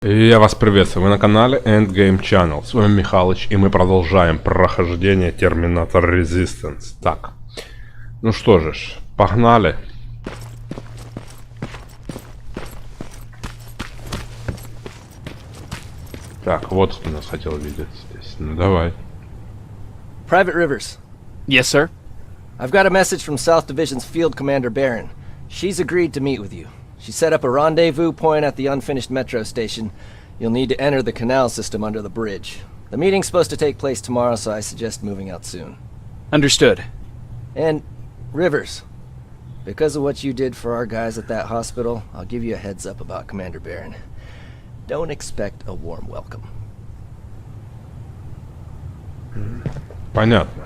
И я вас приветствую, вы на канале Endgame Channel, с вами Михалыч, и мы продолжаем прохождение Terminator Resistance. Так, ну что же ж, погнали. Так, вот кто нас хотел видеть здесь, ну давай. Private Rivers. Yes, sir? I've got a message from South Division's Field Commander Berron. She's agreed to meet with you. She set up a rendezvous point at the unfinished metro station. You'll need to enter the canal system under the bridge. The meeting's supposed to take place tomorrow, so I suggest moving out soon. Understood. And, Rivers, because of what you did for our guys at that hospital, I'll give you a heads up about Commander Berron. Don't expect a warm welcome. Понятно.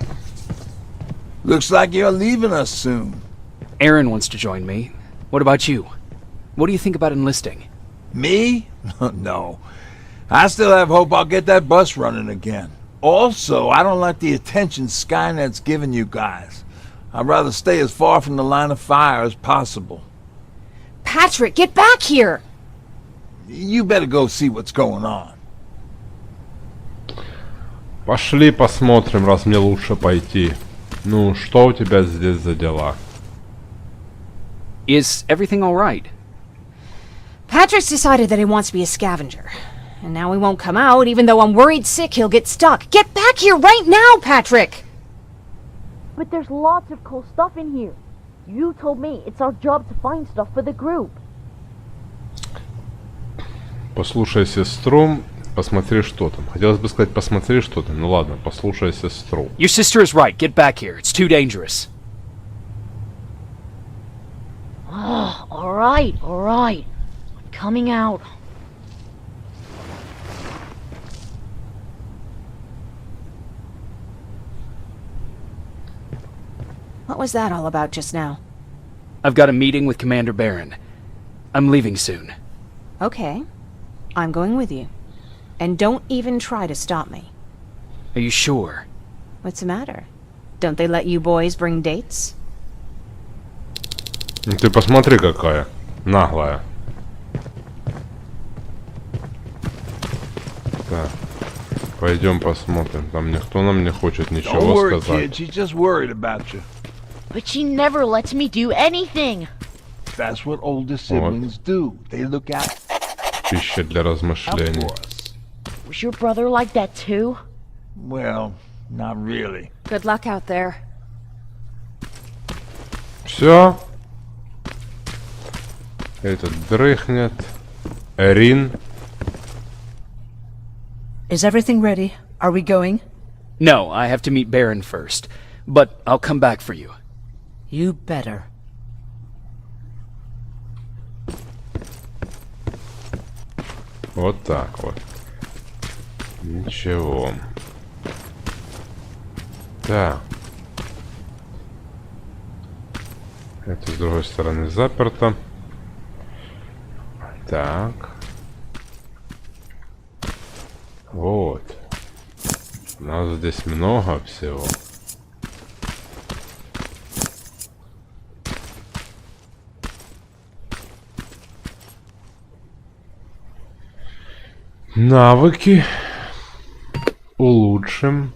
Looks like you're leaving us soon. Aaron wants to join me. What about you? What do you think about enlisting? Me? No. I still have hope I'll get that bus running again. Also, I don't like the attention Skynet's giving you guys. I'd rather stay as far from the line of fire as possible. Patrick, get back here! You better go see what's going on. Пошли посмотрим, раз мне лучше пойти. Ну, что у тебя здесь за дела? Is everything alright? Patrick's decided that he wants to be a scavenger. And now he won't come out, even though I'm worried sick he'll get stuck. Get back here right now, Patrick! But there's lots of cool stuff in here. You told me it's our job to find stuff for the group. Послушай сестру, посмотри, что там. Хотелось бы сказать, посмотри, что там. Ну ладно, послушай сестру. Your sister is right. Get back here. It's too dangerous. Oh, alright. I'm coming out. What was that all about just now? I've got a meeting with Commander Berron. I'm leaving soon. Okay. I'm going with you. And don't even try to stop me. Are you sure? What's the matter? Don't they let you boys bring dates? Ну ты посмотри, какая наглая. Так, пойдем посмотрим. Там никто нам не хочет Don't ничего worry, сказать. kid. She's just worried about you. But she never lets me do anything. That's what older siblings do. They look out Пища для размышлений. for us. Was your brother like that too? Well, not really. Good luck out there. Все. Этот дрыхнет. Эрин. Is everything ready? Are we going? No, I have to meet Berron first. But I'll come back for you. You better. Вот так вот. Ничего. Так. Это с другой стороны заперто. Так. Вот. У нас здесь много всего. Навыки улучшим.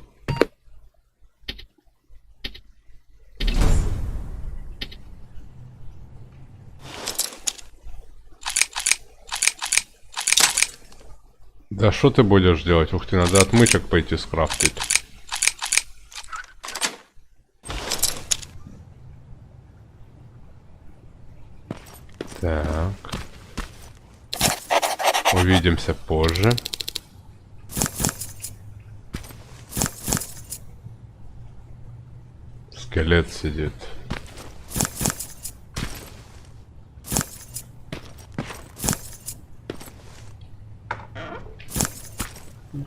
Да что ты будешь делать? Ух ты, надо отмычек пойти скрафтить. Так. Увидимся позже. Скелет сидит.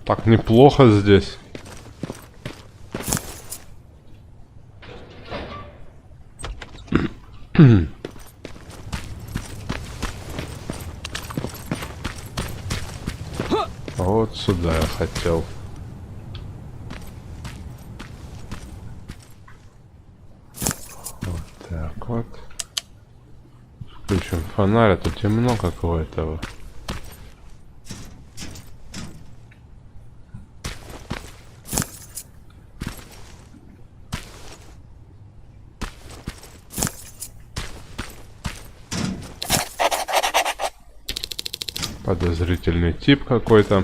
Так неплохо здесь. Вот сюда я хотел. Вот так вот. Включим фонарь, а тут темно какое-то. Подозрительный тип какой-то.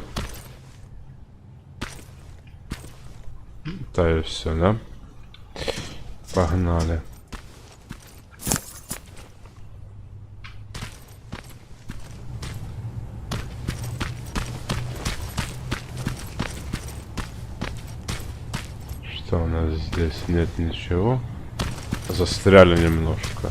Да и все, да? Погнали. Что у нас здесь? Нет ничего. Застряли немножко.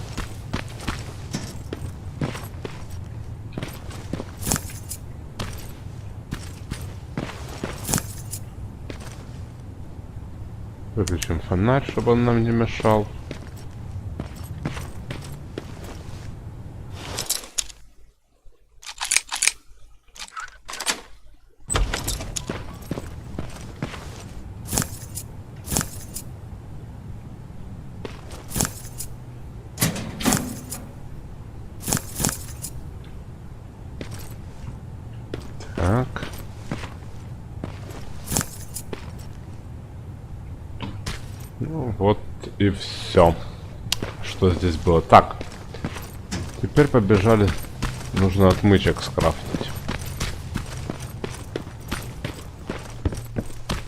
Выключим фонарь, чтобы он нам не мешал. Так. Ну вот и все, что здесь было. Так, теперь побежали. Нужно отмычек скрафтить.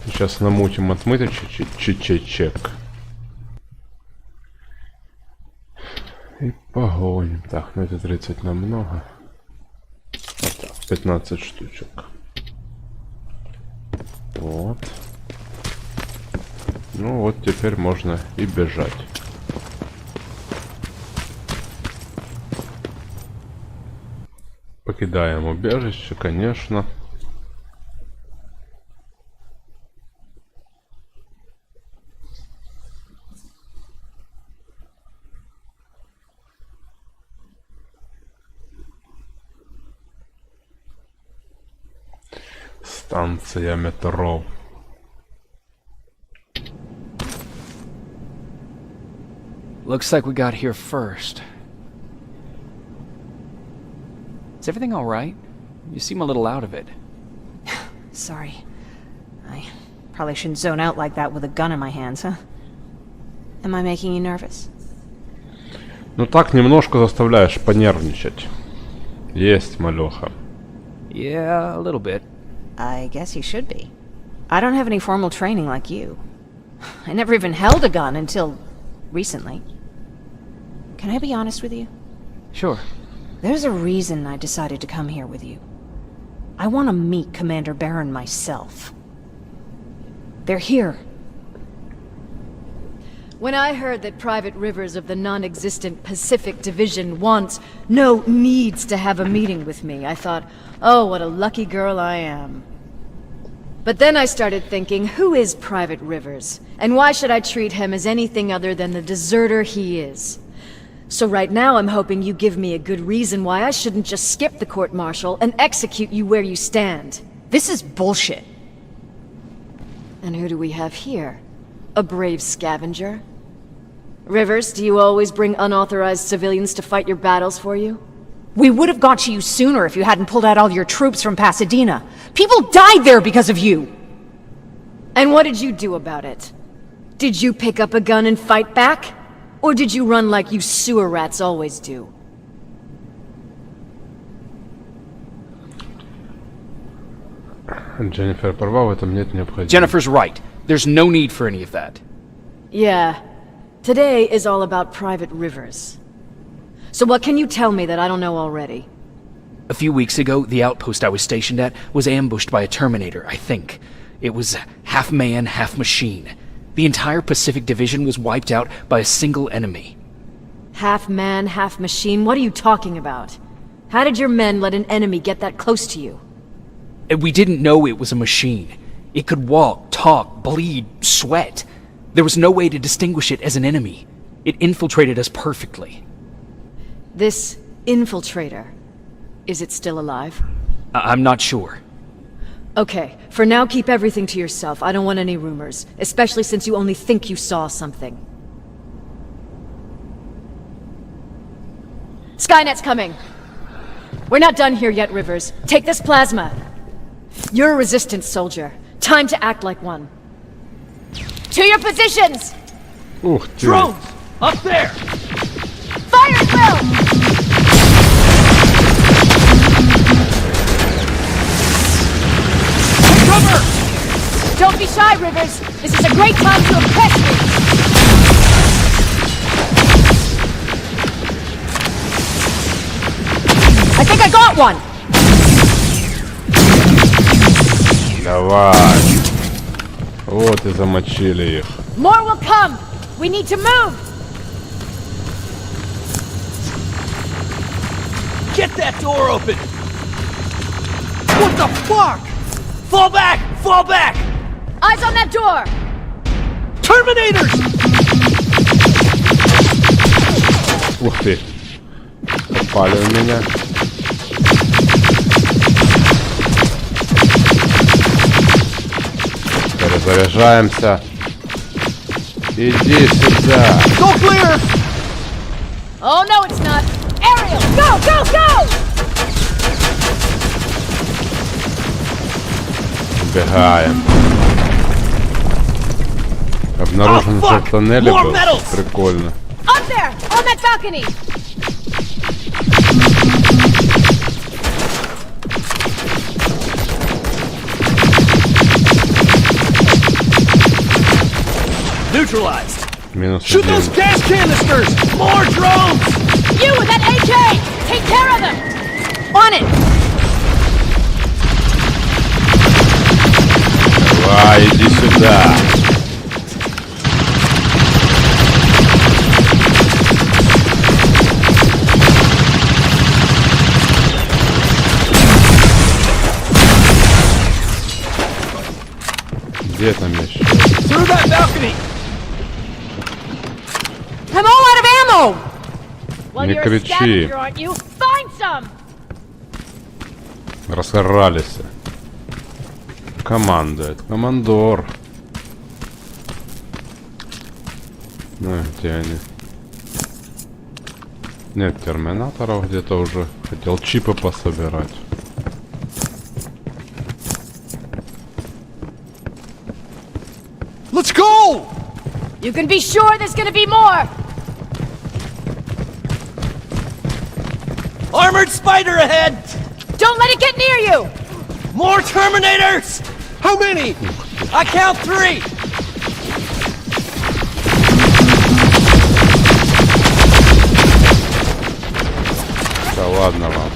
Сейчас намутим отмычек. И погоним. Так, ну это 30 нам много. 15 штучек. Вот. Ну вот теперь можно и бежать. Покидаем убежище, конечно. Станция метро. Looks like we got here first. Is everything all right? You seem a little out of it. Sorry. I probably shouldn't zone out like that with a gun in my hands, huh? Am I making you nervous? Ну так немножко заставляешь понервничать. Есть, малёха. Yeah, a little bit. I guess you should be. I don't have any formal training like you. I never even held a gun until recently. Can I be honest with you? Sure. There's a reason I decided to come here with you. I want to meet Commander Berron myself. They're here. When I heard that Private Rivers of the non-existent Pacific Division needs to have a meeting with me, I thought, oh, what a lucky girl I am. But then I started thinking, who is Private Rivers? And why should I treat him as anything other than the deserter he is? So right now I'm hoping you give me a good reason why I shouldn't just skip the court-martial and execute you where you stand. This is bullshit. And who do we have here? A brave scavenger? Rivers, do you always bring unauthorized civilians to fight your battles for you? We would have got to you sooner if you hadn't pulled out all your troops from Pasadena. People died there because of you! And what did you do about it? Did you pick up a gun and fight back? Or did you run like you sewer rats always do? Jennifer права, в этом нет необходимости. Jennifer's right. There's no need for any of that. Yeah. Today is all about Private Rivers. So what can you tell me that I don't know already? A few weeks ago, the outpost I was stationed at was ambushed by a Terminator, I think. It was half man, half machine. The entire Pacific Division was wiped out by a single enemy. Half man, half machine? What are you talking about? How did your men let an enemy get that close to you? And we didn't know it was a machine. It could walk, talk, bleed, sweat. There was no way to distinguish it as an enemy. It infiltrated us perfectly. This infiltrator, is it still alive? I'm not sure. Okay, for now keep everything to yourself. I don't want any rumors, especially since you only think you saw something. Skynet's coming! We're not done here yet, Rivers. Take this plasma. You're a resistance soldier. Time to act like one. To your positions! Ух ты. Drones! Up there! Fire drill! cover! Don't be shy, Rivers. This is a great time to impress me. I think I got one. Давай. Вот и замочили их. More will come. We need to move. Get that door open! What the fuck? Fall back! Fall back! Eyes on that door. Terminators! Ух ты. Попали в меня. Перезаряжаемся. Иди сюда. Go clear! Oh no, it's not. Ariel, go, go, go! Убегаем. Обнаружен в тоннеле был. Прикольно. Up there, on that balcony. Neutralized! Минус Shoot those 1. gas canisters! More drones! You with that AK! Take care of them! On it! Давай, иди сюда. Где там еще? Through that balcony! I'm all out of ammo! Well, Не you're a кричи. scavenger, aren't you? Find some! Расхорались. Командует. Командор. Ну, где они? Нет терминаторов, где-то уже хотел чипы пособирать. Let's go! You can be sure there's gonna be more! Armored spider ahead! Don't let it get near you! More Terminators! How many? I count 3! Да ладно вам.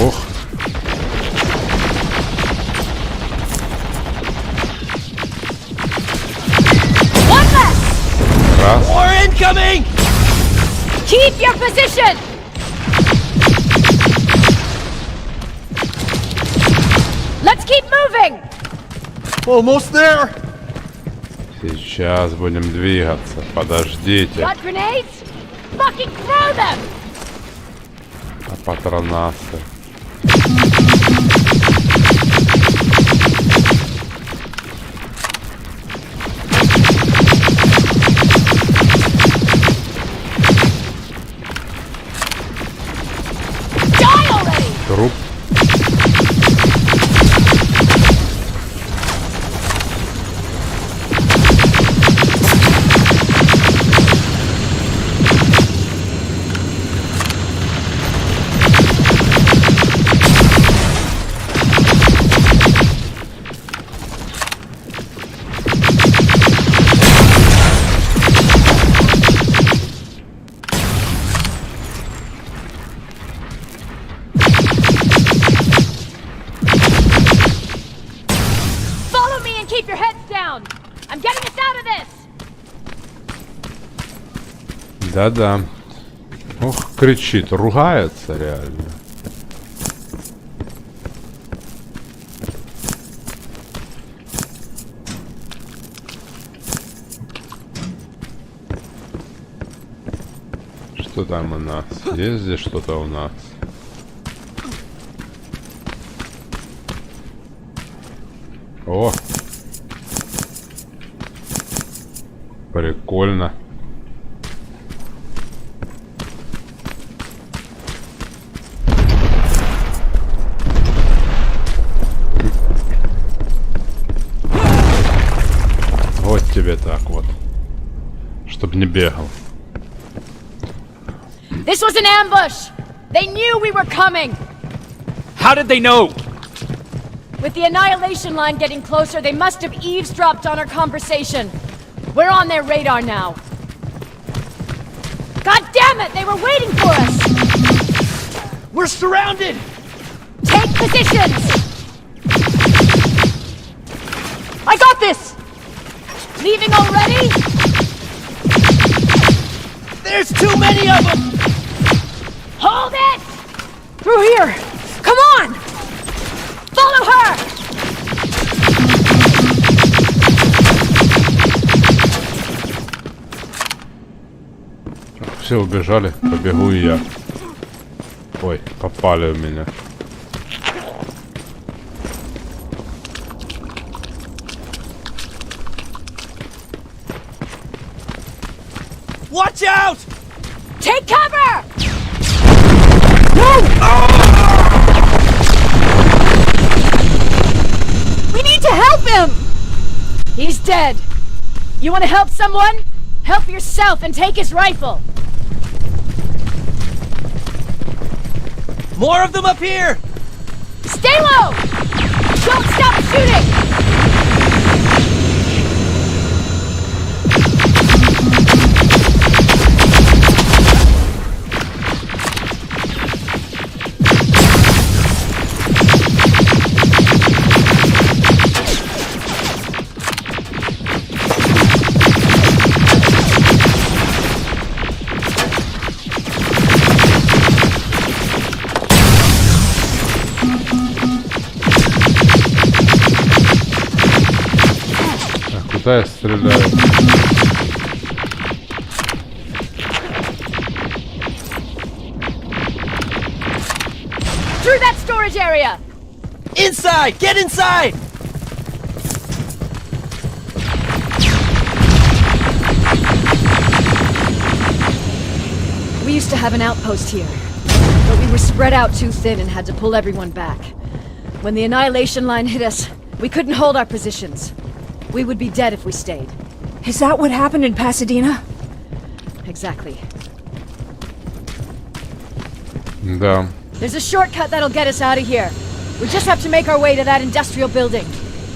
Ох. One less! Раз. More incoming! Keep your position! Let's keep moving! Almost there! Сейчас будем двигаться. Подождите. Got grenades? Fucking throw them! А патронасы. Die already! Труп. Follow me and keep your heads down! I'm getting us out of this! Да-да. Ох, кричит, ругается реально. Что там у нас? Есть здесь что-то у нас? О! Прикольно. Вот тебе так вот. Чтоб не бегал. This was an ambush! They knew we were coming! How did they know? With the Annihilation line getting closer, they must have eavesdropped on our conversation. We're on their radar now. God damn it! They were waiting for us! We're surrounded! Take positions! I got this! Leaving already? There's too many of them! Hold it! Through here! Come on! Follow her! Все убежали, побегу и я. Ой, попали в меня. Watch out! Take cover! We need to help him! He's dead. You want to help someone? Help yourself and take his rifle. More of them up here! Stay low! Don't stop shooting! Куда я стреляю? Through that storage area! Inside! Get inside! We used to have an outpost here, but we were spread out too thin and had to pull everyone back. When the Annihilation line hit us, we couldn't hold our positions. We would be dead if we stayed. Is that what happened in Pasadena? Exactly. Да. There's a shortcut that'll get us out of here. We just have to make our way to that industrial building.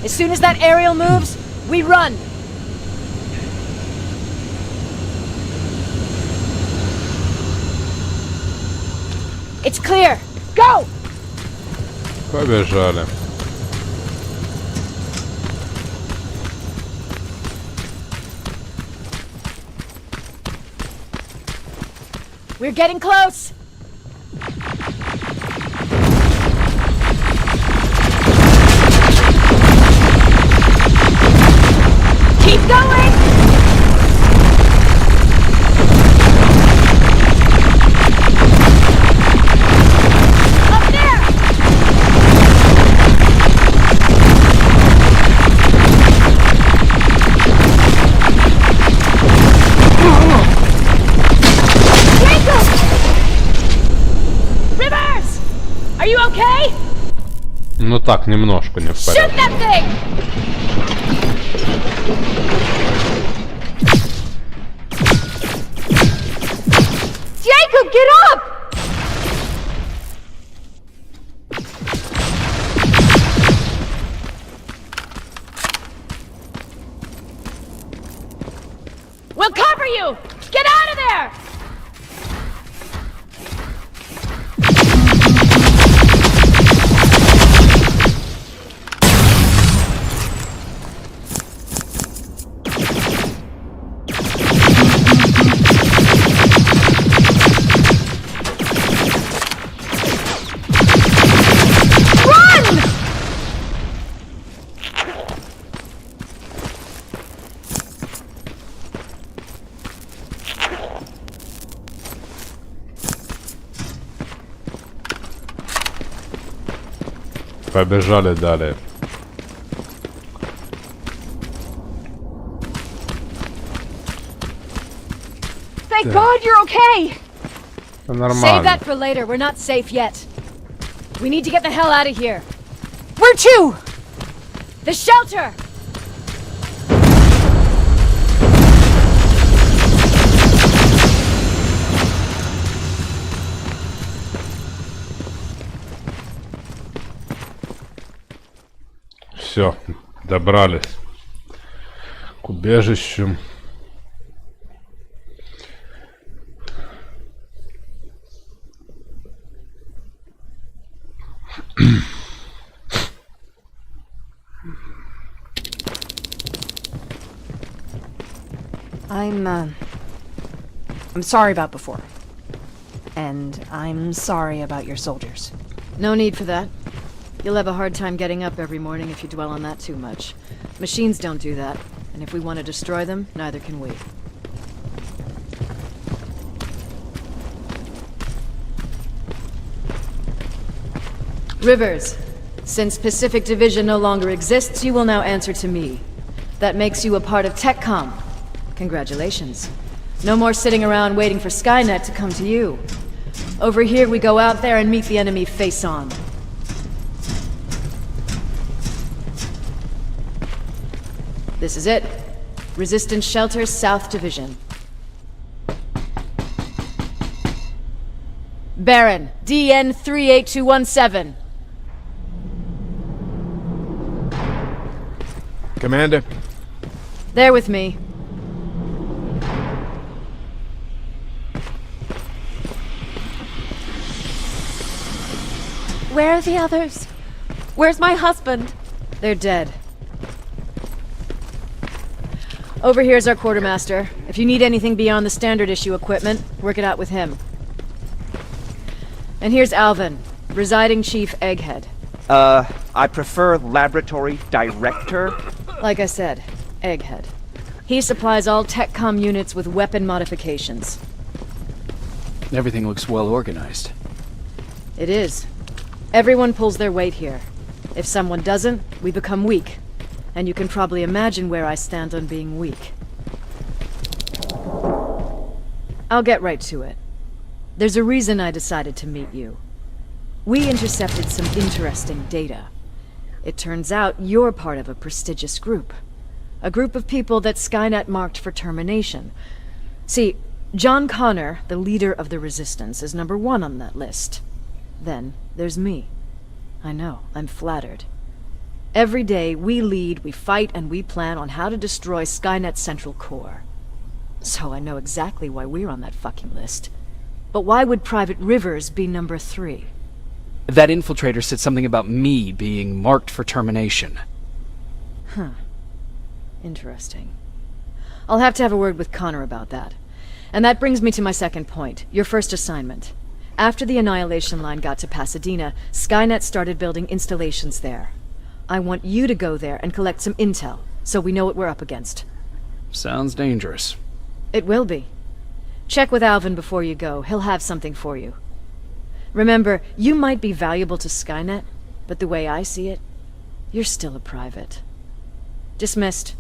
As soon as that aerial moves, we run. It's clear. Go! Побежали. We're getting close. Keep going! Up there! Rivers! Are you okay? Ну так, немножко не в Shoot порядке. that thing! Jacob, get up! We'll cover you! Get out of there! Побежали далее. Thank God you're okay! Это Save нормально. that for later. We're not safe yet. We need to get the hell out of here. Where to? The shelter! все, добрались к убежищу. I'm sorry about before. And I'm sorry about your soldiers. No need for that. You'll have a hard time getting up every morning if you dwell on that too much. Machines don't do that, and if we want to destroy them, neither can we. Rivers, since Pacific Division no longer exists, you will now answer to me. That makes you a part of TechCom. Congratulations. No more sitting around waiting for Skynet to come to you. Over here, we go out there and meet the enemy face-on. This is it. Resistance Shelter, South Division. Baron, DN 38217. Commander? They're with me. Where are the others? Where's my husband? They're dead. Over here's our quartermaster. If you need anything beyond the standard issue equipment, work it out with him. And here's Alvin, Presiding Chief Egghead. I prefer Laboratory Director. Like I said, Egghead. He supplies all TechCom units with weapon modifications. Everything looks well organized. It is. Everyone pulls their weight here. If someone doesn't, we become weak. And you can probably imagine where I stand on being weak. I'll get right to it. There's a reason I decided to meet you. We intercepted some interesting data. It turns out you're part of a prestigious group. A group of people that Skynet marked for termination. See, John Connor, the leader of the Resistance, is number 1 on that list. Then there's me. I know, I'm flattered. Every day, we lead, we fight, and we plan on how to destroy Skynet's central core. So I know exactly why we're on that fucking list. But why would Private Rivers be number 3? That infiltrator said something about me being marked for termination. Huh. Interesting. I'll have to have a word with Connor about that. And that brings me to my second point, your first assignment. After the Annihilation Line got to Pasadena, Skynet started building installations there. I want you to go there and collect some intel, so we know what we're up against. Sounds dangerous. It will be. Check with Alvin before you go. He'll have something for you. Remember, you might be valuable to Skynet, but the way I see it, you're still a private. Dismissed.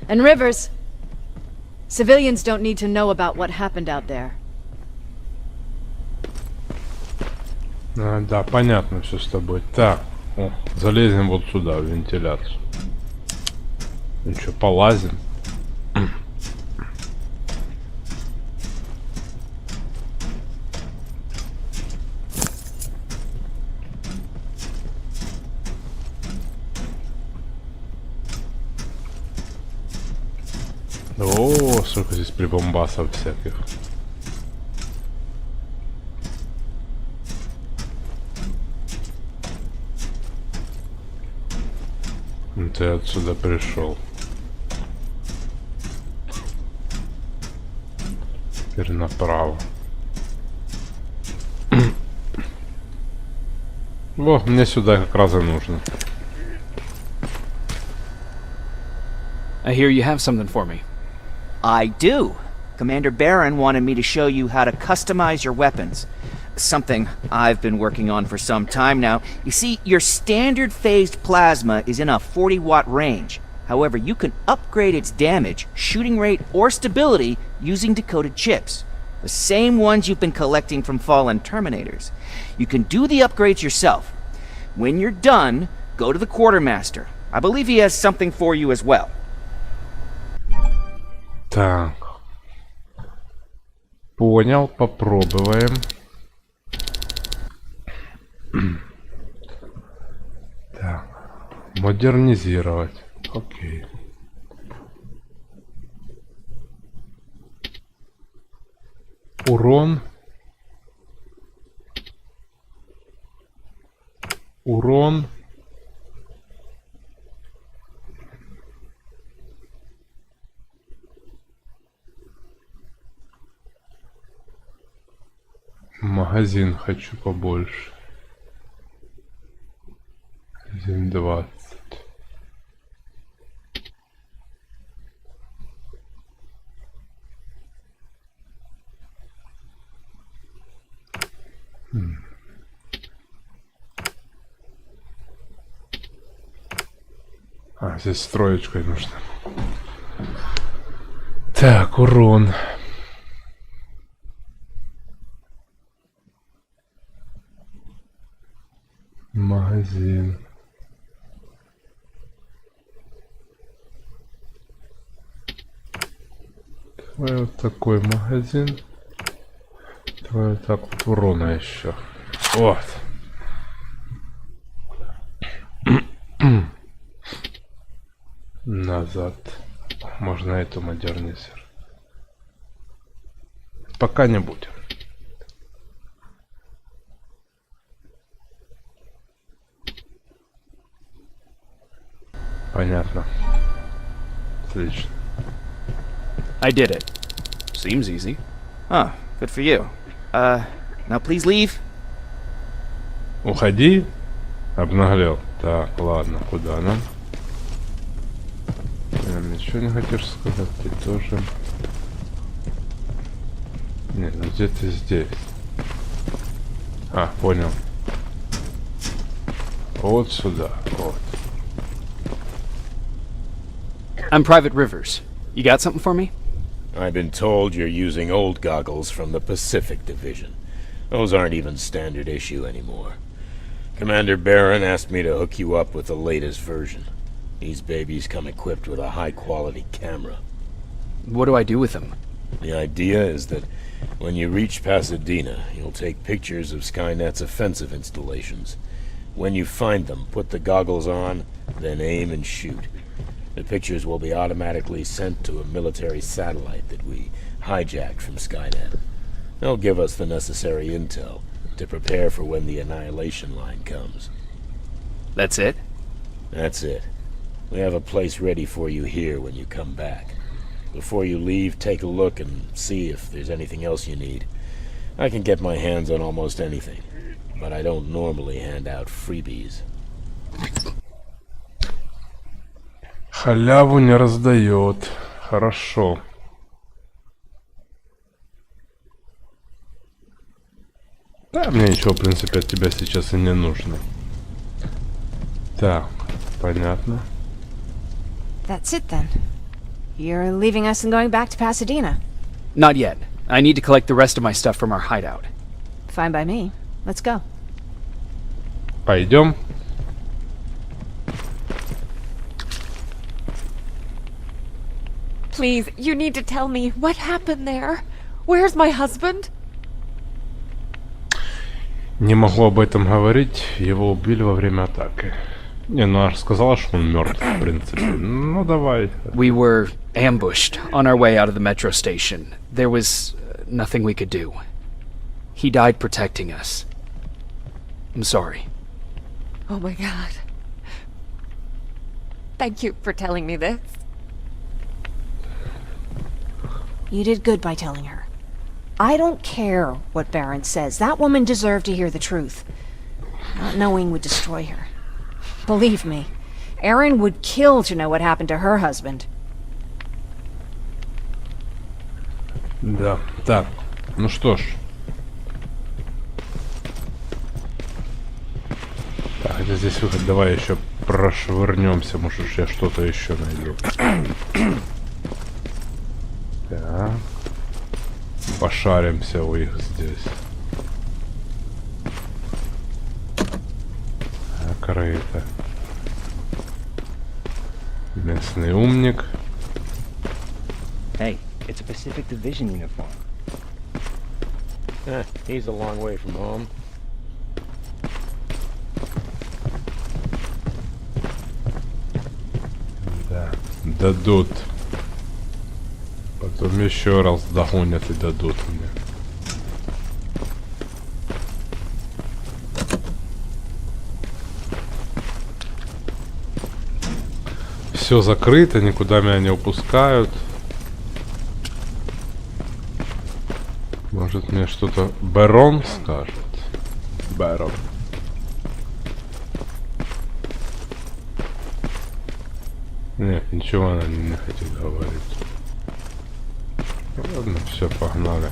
And Rivers, civilians don't need to know about what happened out there. Да, понятно все с тобой. Так, о, залезем вот сюда, в вентиляцию. Ну что, полазим. О, сколько здесь прибамбасов всяких. Ты отсюда пришел. Теперь направо. О, мне сюда как раз и нужно. I hear you have something for me. I do. Commander Barron wanted me to show you how to customize your weapons. Something I've been working on for some time now. You see, your standard phased plasma is in a 40-watt range. However, you can upgrade its damage, shooting rate, or stability using decoded chips. The same ones you've been collecting from fallen Terminators. You can do the upgrades yourself. When you're done, go to the Quartermaster. I believe he has something for you as well. Так. Понял, попробуем. Модернизировать. Окей. Урон. Урон. Магазин хочу побольше. Магазин 20. А, здесь строечкой нужно. Так, урон. Магазин. Давай вот такой магазин. Давай вот так вот урона еще. Вот. Назад. Можно эту модернизировать. Пока не будем. Понятно. Отлично. I did it. Seems easy. Oh, good for you. Now please leave. Уходи. Обнаглел. Так, ладно, куда нам? Ничего не хочешь сказать? Ты тоже. Нет, ну где-то здесь. А, понял. Вот сюда, вот. I'm Private Rivers. You got something for me? I've been told you're using old goggles from the Pacific Division. Those aren't even standard issue anymore. Commander Barron asked me to hook you up with the latest version. These babies come equipped with a high-quality camera. What do I do with them? The idea is that when you reach Pasadena, you'll take pictures of Skynet's offensive installations. When you find them, put the goggles on, then aim and shoot. The pictures will be automatically sent to a military satellite that we hijacked from Skynet. They'll give us the necessary intel to prepare for when the annihilation line comes. That's it? That's it. We have a place ready for you here when you come back. Before you leave, take a look and see if there's anything else you need. I can get my hands on almost anything, but I don't normally hand out freebies. Халяву не раздает. Хорошо. Да, мне ничего, в принципе, от тебя сейчас и не нужно. Так, понятно. That's it then. You're leaving us and going back to Pasadena. Not yet. I need to collect the rest of my stuff from our hideout. Fine by me. Let's go. Пойдем. Please, you need to tell me what happened there. Where's my husband? Не могу об этом говорить. Его убили во время атаки. Не, ну она же сказала, что он мертв, в принципе. Ну давай. We were ambushed on our way out of the metro station. There was nothing we could do. He died protecting us. I'm sorry. Oh my god. Thank you for telling me this. You did good by telling her. I don't care what Barron says. That woman deserved to hear the truth. Not knowing would destroy her. Believe me, Erin would kill to know what happened to her husband. Да, так. Ну что ж. Так, это здесь выход. Давай еще прошвырнемся. Может, я что-то еще найду. Так. Пошаримся у их здесь. Закрыто. Местный умник. Hey, it's a Pacific Division uniform. He's a long way from home. Дадут. Потом еще раз догонят и дадут мне. Все закрыто, никуда меня не упускают. Может мне что-то Берон скажет? Берон. Нет, ничего она не хочет говорить. Ладно, все, погнали.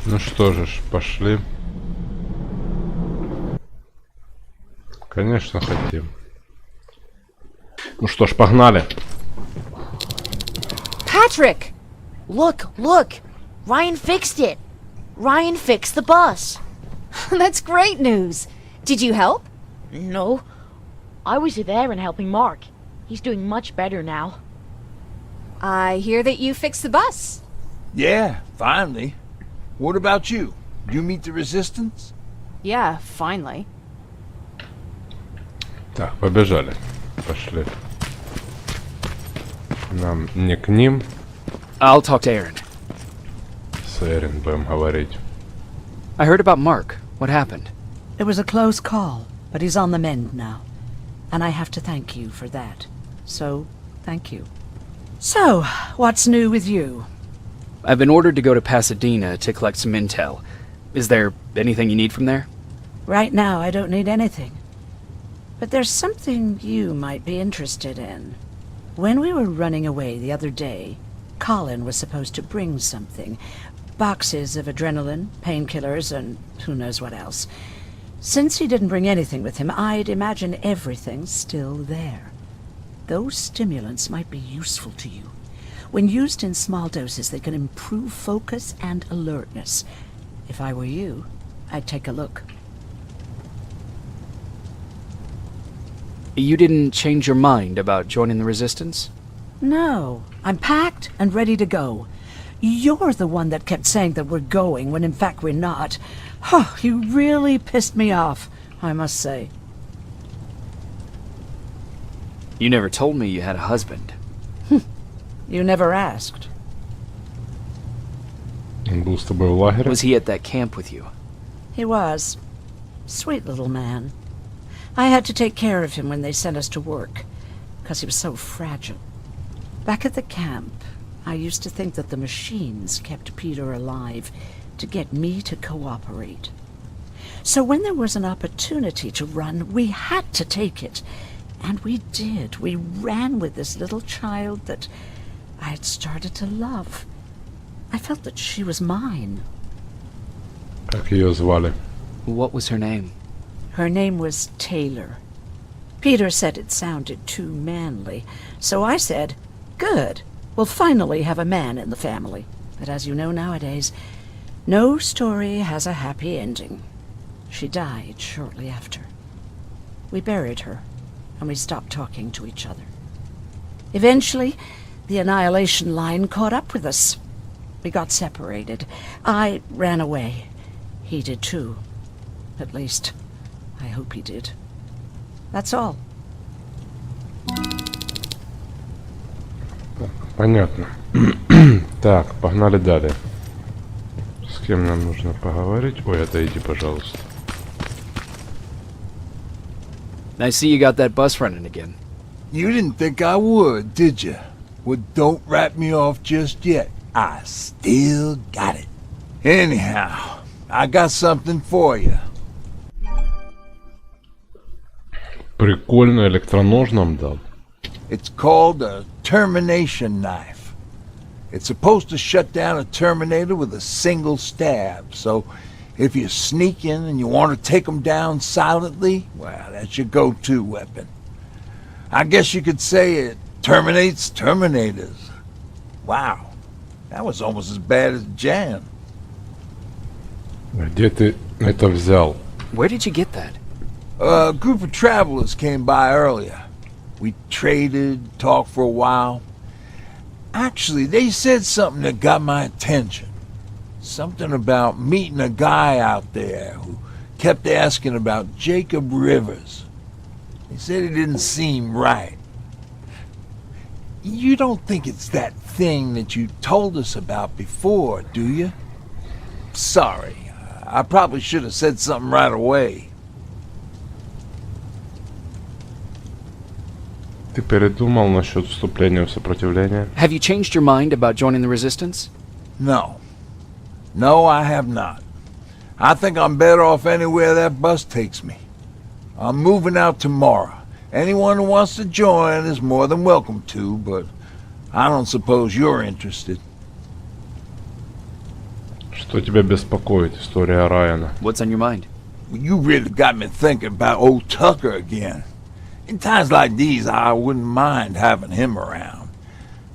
Ну что же ж, пошли. Конечно, хотим. Ну что ж, погнали. Patrick! Look! Ryan fixed it. Ryan fixed the bus. That's great news. Did you help? No. I was there and helping Mark. He's doing much better now. I hear that you fixed the bus. Yeah, finally. What about you? You meet the resistance? Yeah, finally. Так, побежали. Пошли. Нам не к ним. I'll talk to Aaron. С Эрин будем говорить. I heard about Mark. What happened? It was a close call, but he's on the mend now. And I have to thank you for that. So, thank you. So, what's new with you? I've been ordered to go to Pasadena to collect some intel. Is there anything you need from there? Right now, I don't need anything. But there's something you might be interested in. When we were running away the other day, Colin was supposed to bring something. Boxes of adrenaline, painkillers, and who knows what else. Since he didn't bring anything with him, I'd imagine everything's still there. Those stimulants might be useful to you. When used in small doses, they can improve focus and alertness. If I were you, I'd take a look. You didn't change your mind about joining the Resistance? No, I'm packed and ready to go. You're the one that kept saying that we're going when in fact we're not. Oh, you really pissed me off, I must say. You never told me you had a husband. You never asked. Он был с тобой в лагере? Was he at that camp with you? He was. Sweet little man. I had to take care of him when they sent us to work, because he was so fragile. Back at the camp, I used to think that the machines kept Peter alive to get me to cooperate. So when there was an opportunity to run, we had to take it. And we did. We ran with this little child that I had started to love. I felt that she was mine. Как ее звали? What was her name? Her name was Taylor. Peter said it sounded too manly, so I said, good, we'll finally have a man in the family. But as you know nowadays, no story has a happy ending. She died shortly after. We buried her, and we stopped talking to each other. Eventually, the Annihilation Line caught up with us. We got separated. I ran away. He did too. At least, I hope he did. That's all. Понятно. Так, погнали далее. С кем нам нужно поговорить? Ой, отойди, пожалуйста. I see you got that bus running again. You didn't think I would, did you? Well, don't wrap me off just yet. I still got it. Anyhow, I got something for you. Прикольно, электронож нам дал. It's called a termination knife. It's supposed to shut down a Terminator with a single stab, so if you sneak in and you want to take them down silently, well, that's your go-to weapon. I guess you could say it terminates Terminators. Wow, that was almost as bad as Jan. Где ты это взял? Where did you get that? A group of travelers came by earlier. We traded, talked for a while. Actually, they said something that got my attention. Something about meeting a guy out there who kept asking about Jacob Rivers. He said he didn't seem right. You don't think it's that thing that you told us about before, do you? Sorry, I probably should have said something right away. Ты передумал насчет вступления в сопротивление? Have you changed your mind about joining the Resistance? No. No, I have not. I think I'm better off anywhere that bus takes me. I'm moving out tomorrow. Anyone who wants to join is more than welcome to, but I don't suppose you're interested. Что тебя беспокоит, история Райана? What's on your mind? Well, you really got me thinking about old Tucker again. In times like these, I wouldn't mind having him around.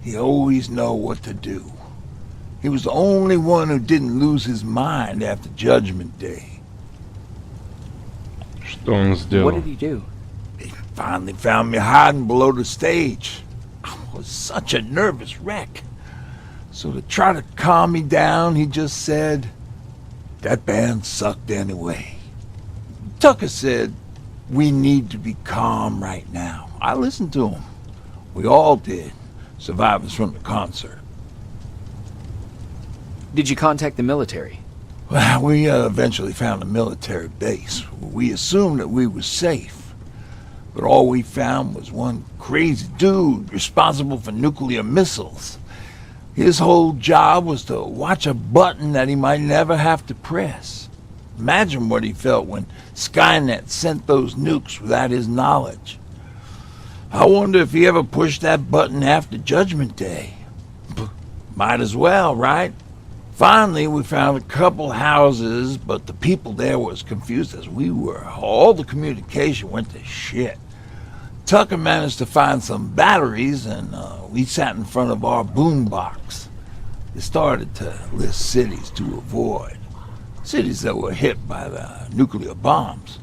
He always know what to do. He was the only one who didn't lose his mind after Judgment Day. Что он сделал? What did he do? They finally found me hiding below the stage. I was such a nervous wreck. So to try to calm me down, he just said, "That band sucked anyway." Tucker said, "We need to be calm right now." I listened to him. We all did, survivors from the concert. Did you contact the military? Well, we eventually found a military base. We assumed that we were safe. But all we found was one crazy dude responsible for nuclear missiles. His whole job was to watch a button that he might never have to press. Imagine what he felt when Skynet sent those nukes without his knowledge. I wonder if he ever pushed that button after Judgment Day. Might as well, right? Finally, we found a couple houses, but the people there were as confused as we were. All the communication went to shit. Tucker managed to find some batteries, and we sat in front of our boombox. They started to list cities to avoid. Cities that were hit by the nuclear bombs.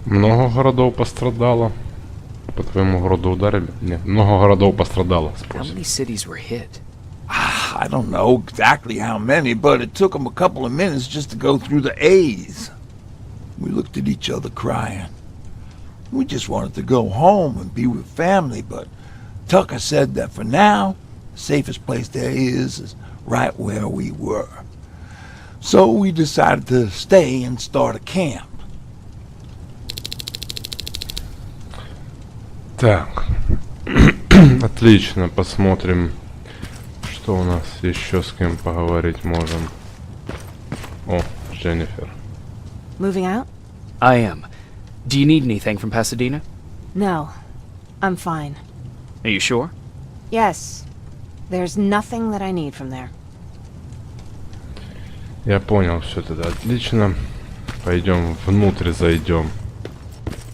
Много городов пострадало? По твоему городу ударили? Нет, много городов пострадало, How спросим. many cities were hit? I don't know exactly how many, but it took them a couple of minutes just to go through the A's. We looked at each other crying. We just wanted to go home and be with family, but Tucker said that for now, the safest place there is right where we were. So we decided to stay and start a camp. Так. Отлично, посмотрим, что у нас еще с кем поговорить можем. О, Дженнифер. Moving out? I am. Do you need anything from Pasadena? No. I'm fine. Are you sure? Yes. There's nothing that I need from there. Я понял, все тогда отлично. Пойдем внутрь зайдем.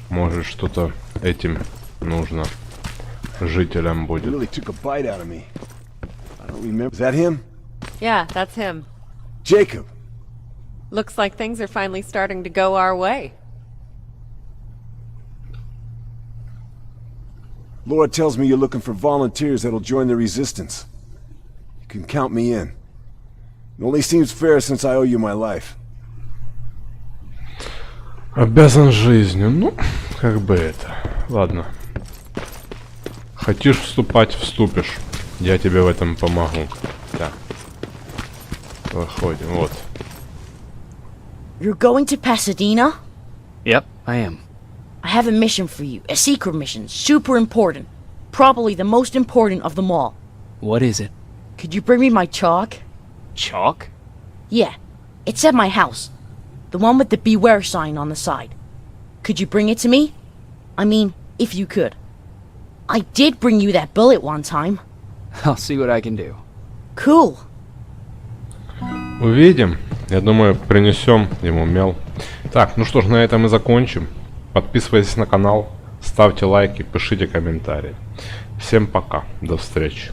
Может, что-то этим нужно жителям будет. Really took a bite out of me. I don't remember. Is that him? Yeah, that's him. Jacob. Looks like things are finally starting to go our way. Laura tells me you're looking for volunteers that'll join the Resistance. You can count me in. It only seems fair since I owe you my life. Обязан жизнью. Ну, как бы это. Ладно. Хочешь вступать, вступишь. Я тебе в этом помогу. Так. Выходим, вот. You're going to Pasadena? Yep, I am. I have a mission for you. A secret mission. Super important. Probably the most important of them all. What is it? Could you bring me my chalk? Chalk? Yeah. It's at my house. The one with the beware sign on the side. Could you bring it to me? I mean, if you could. I did bring you that bullet one time. I'll see what I can do. Cool. Увидим. Я думаю, принесем ему мел. Так, ну что ж, на этом и закончим. Подписывайтесь на канал, ставьте лайки, пишите комментарии. Всем пока, до встречи.